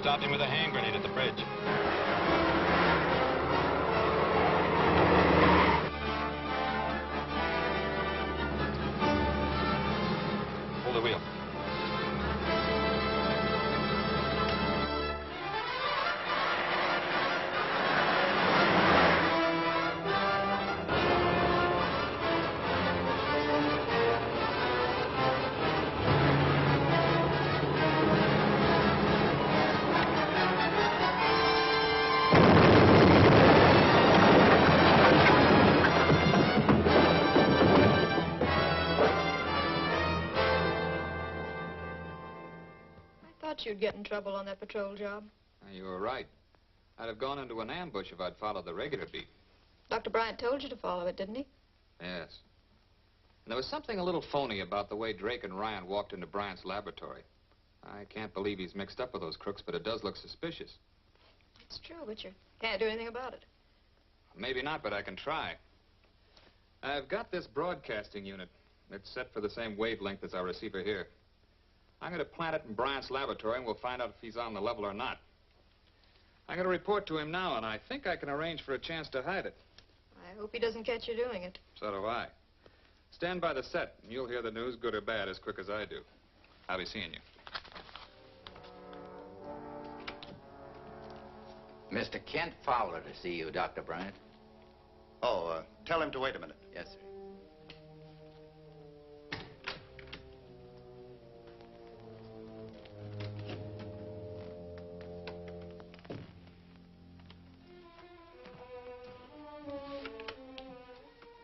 stopped him with a hand grenade at the bridge. Pull the wheel. You'd get in trouble on that patrol job. You were right. I'd have gone into an ambush if I'd followed the regular beat. Dr. Bryant told you to follow it, didn't he? Yes. And there was something a little phony about the way Drake and Ryan walked into Bryant's laboratory. I can't believe he's mixed up with those crooks, but it does look suspicious. It's true, but you can't do anything about it. Maybe not, but I can try. I've got this broadcasting unit. It's set for the same wavelength as our receiver here. I'm going to plant it in Bryant's laboratory, and we'll find out if he's on the level or not. I'm going to report to him now, and I think I can arrange for a chance to hide it. I hope he doesn't catch you doing it. So do I. Stand by the set, and you'll hear the news, good or bad, as quick as I do. I'll be seeing you. Mr. Kent Fowler to see you, Dr. Bryant. Oh, tell him to wait a minute. Yes, sir.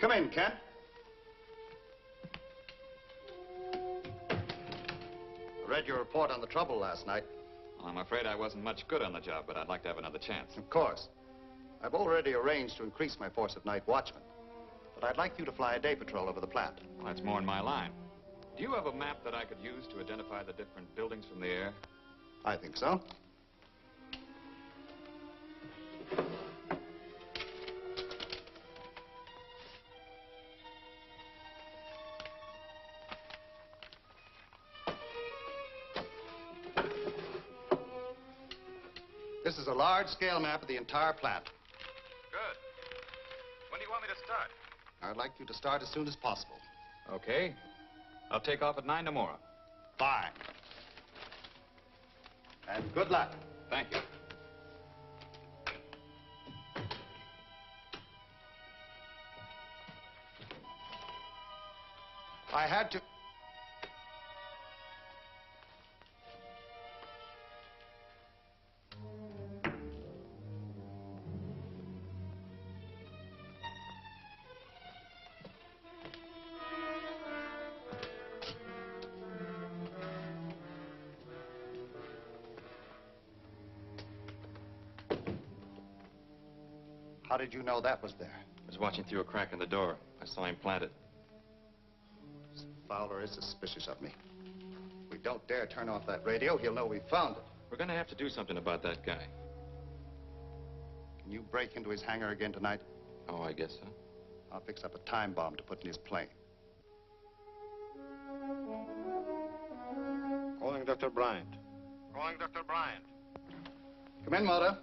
Come in, Kent. I read your report on the trouble last night. Well, I'm afraid I wasn't much good on the job, but I'd like to have another chance. Of course. I've already arranged to increase my force of night watchmen. But I'd like you to fly a day patrol over the plant. Well, that's more in my line. Do you have a map that I could use to identify the different buildings from the air? I think so. This is a large-scale map of the entire plant. Good. When do you want me to start? I'd like you to start as soon as possible. Okay. I'll take off at 9 tomorrow. Fine. And good luck. Thank you. I had to... How did you know that was there? I was watching through a crack in the door. I saw him plant it. Fowler is suspicious of me. If we don't dare turn off that radio, he'll know we found it. We're going to have to do something about that guy. Can you break into his hangar again tonight? Oh, I guess so. I'll fix up a time bomb to put in his plane. Calling Dr. Bryant. Calling Dr. Bryant. Come in, Motor.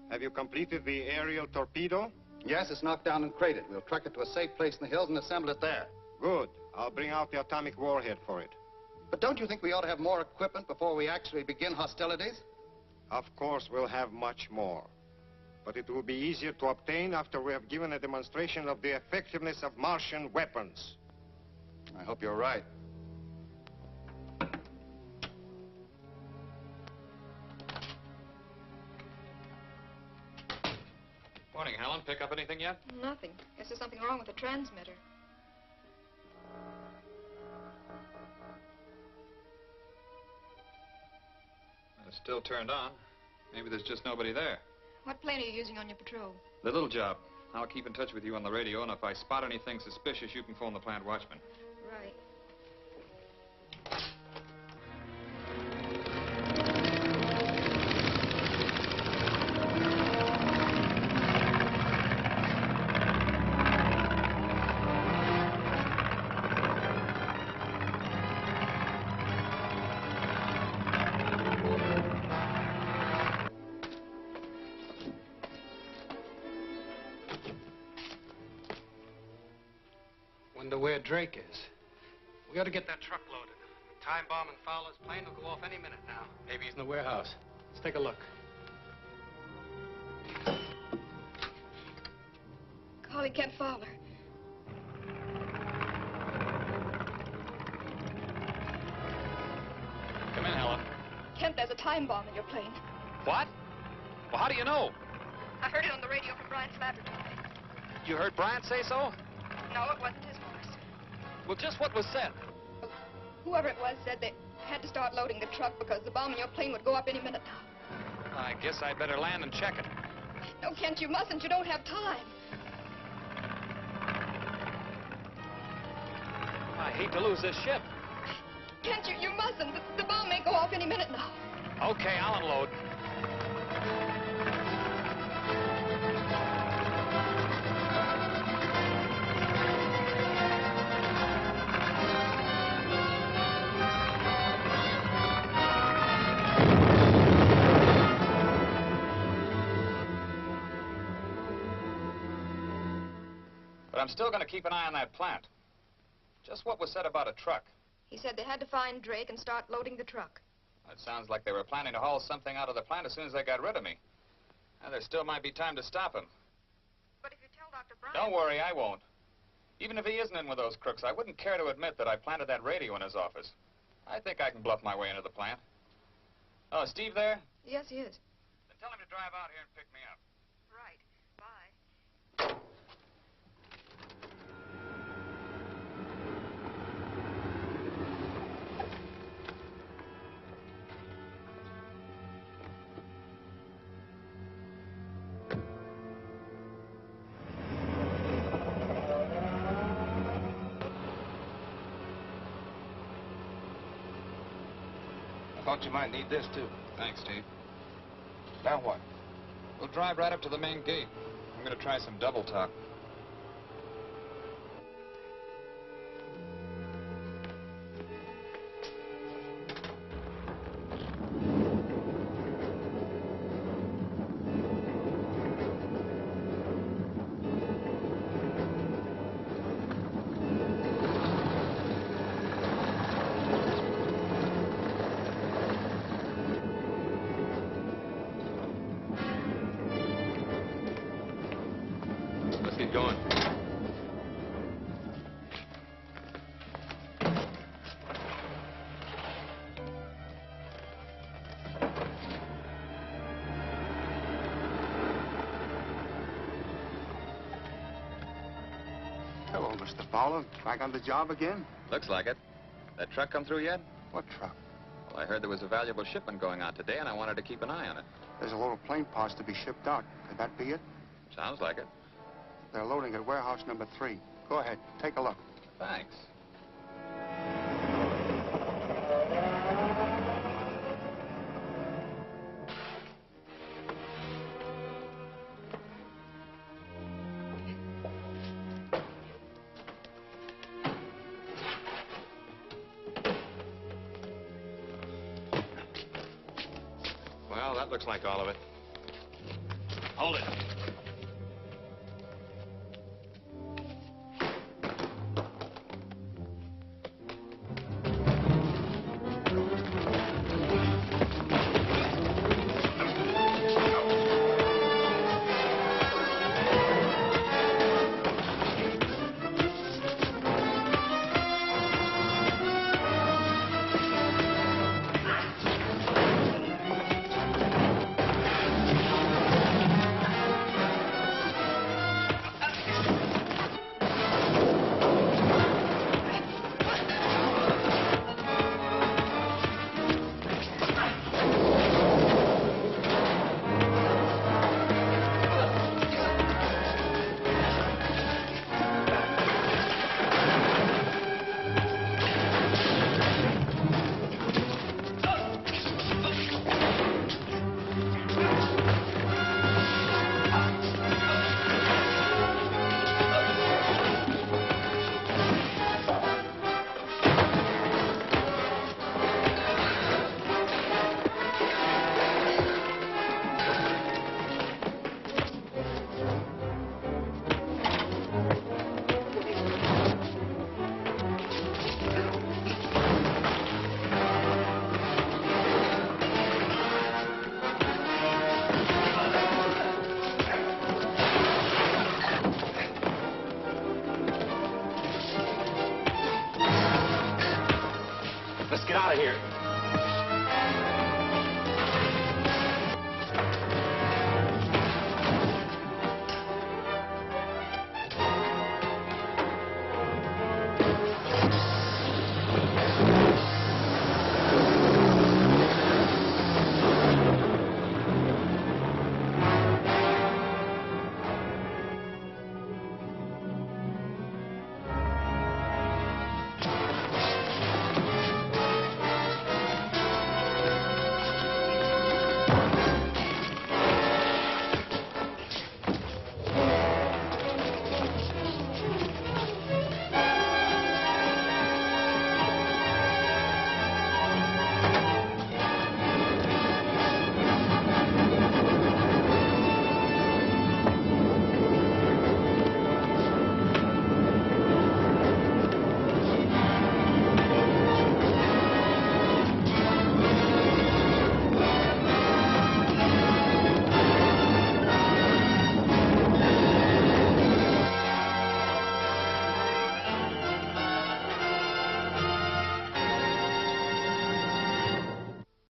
Have you completed the aerial torpedo? Yes, it's knocked down and crated. We'll truck it to a safe place in the hills and assemble it there. Good. I'll bring out the atomic warhead for it. But don't you think we ought to have more equipment before we actually begin hostilities? Of course, we'll have much more. But it will be easier to obtain after we have given a demonstration of the effectiveness of Martian weapons. I hope you're right. Morning, Helen. Pick up anything yet? Nothing. Guess there's something wrong with the transmitter. It's still turned on. Maybe there's just nobody there. What plane are you using on your patrol? The little job. I'll keep in touch with you on the radio, and if I spot anything suspicious, you can phone the plant watchman. Right. to where Drake is. We ought to get that truck loaded. The time bomb in Fowler's plane will go off any minute now. Maybe he's in the warehouse. Let's take a look. Golly, Kent Fowler. Come in, Helen. Kent, there's a time bomb in your plane. What? Well, how do you know? I heard it on the radio from Bryant's laboratory. You heard Bryant say so? No, it wasn't his voice. Well, just what was said? Whoever it was said they had to start loading the truck because the bomb in your plane would go up any minute now. I guess I'd better land and check it. No, Kent, you mustn't. You don't have time. I hate to lose this ship. Kent, you mustn't. The bomb may go off any minute now. Okay, I'll unload. But I'm still going to keep an eye on that plant. Just what was said about a truck? He said they had to find Drake and start loading the truck. It sounds like they were planning to haul something out of the plant as soon as they got rid of me. And there still might be time to stop him. But if you tell Dr. Bryant... Don't worry, I won't. Even if he isn't in with those crooks, I wouldn't care to admit that I planted that radio in his office. I think I can bluff my way into the plant. Oh, Steve there? Yes, he is. Then tell him to drive out here and pick me up. Right. Bye. Thought you might need this, too. Thanks, Steve. Now what? We'll drive right up to the main gate. I'm going to try some double talk. Let's get going. Hello, Mr. Fowler. Back on the job again? Looks like it. That truck come through yet? What truck? Well, I heard there was a valuable shipment going on today, and I wanted to keep an eye on it. There's a load of plane parts to be shipped out. Could that be it? Sounds like it. They're loading at warehouse number 3. Go ahead, take a look. Thanks. Well, that looks like all of it. Hold it. of here.